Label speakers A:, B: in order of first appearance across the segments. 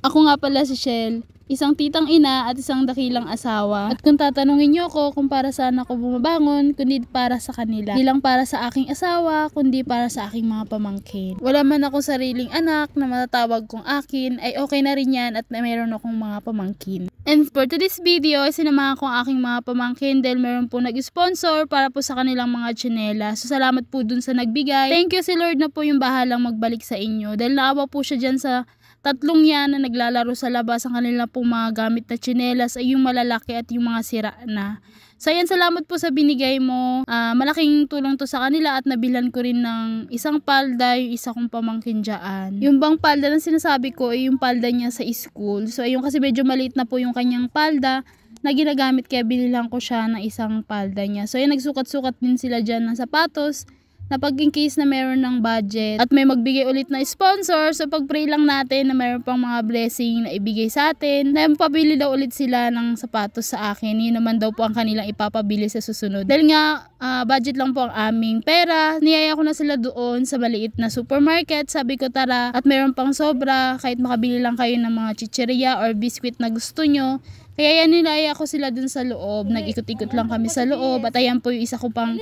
A: Ako nga pala si Shell, isang titang ina at isang dakilang asawa. At kung tatanungin niyo ako kung para saan ako bumabangon, kundi para sa kanila. Hindi lang para sa aking asawa, kundi para sa aking mga pamangkin. Wala man akong sariling anak na matatawag kong akin, ay okay na rin yan at mayroon akong mga pamangkin. And for today's video, sinamahan ko ang aking mga pamangkin dahil meron po nag-sponsor para po sa kanilang mga tsinelas. So salamat po dun sa nagbigay. Thank you si Lord na po yung bahalang magbalik sa inyo. Dahil naawa po siya dyan sa tatlong yan na naglalaro sa labas. Ang kanila pong mga gamit na tsinelas ay yung malalaki at yung mga sira na. So ayan, salamat po sa binigay mo. Malaking tulong to sa kanila at nabilhan ko rin ng isang palda, yung isa kong pamangkin dyan. Yung bang palda na sinasabi ko ay yung palda niya sa school. So ayun, kasi medyo maliit na po yung kanyang palda na ginagamit, kaya binilang ko siya ng isang palda niya. So ayun, nagsukat-sukat din sila dyan ng sapatos na pag in case na meron ng budget at may magbigay ulit na sponsor, so pag-pray lang natin na meron pang mga blessing na ibigay sa atin, na pabili daw ulit sila ng sapatos sa akin. Yun naman daw po ang kanilang ipapabili sa susunod. Dahil nga, budget lang po ang aming pera, niyaya ko na sila doon sa maliit na supermarket. Sabi ko tara, at meron pang sobra, kahit makabili lang kayo ng mga chicheria or biscuit na gusto nyo. Kaya yan, nilaya ko sila dun sa loob. Nag-ikot-ikot lang kami sa loob. At ayan po yung isa ko pang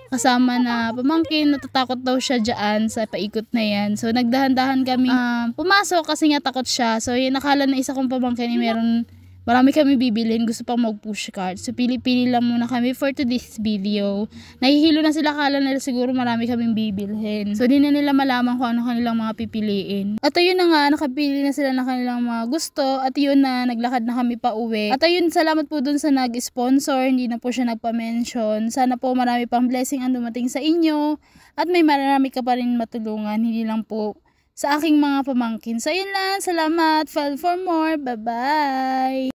A: kasama na pamangkin, natatakot daw siya dyan sa paikot na yan. So nagdahan-dahan kami pumasok kasi nga takot siya. So yun, nakala na isa kong pamangkin marami kami bibilhin, gusto pang mag-push cart. So pili-pili lang muna kami for today's video. Nahihilo na sila, kala nila siguro marami kaming bibilhin. So di na nila malaman kung ano kanilang mga pipiliin. At ayun na nga, nakapili na sila ng kanilang mga gusto. At yun na, naglakad na kami pa uwi. At ayun, salamat po dun sa nag-sponsor. Hindi na po siya nagpa-mention. Sana po marami pang blessing ang dumating sa inyo. At may marami ka pa rin matulungan. Hindi lang po sa aking mga pamangkin. So yun lang, salamat. Follow for more. Bye-bye!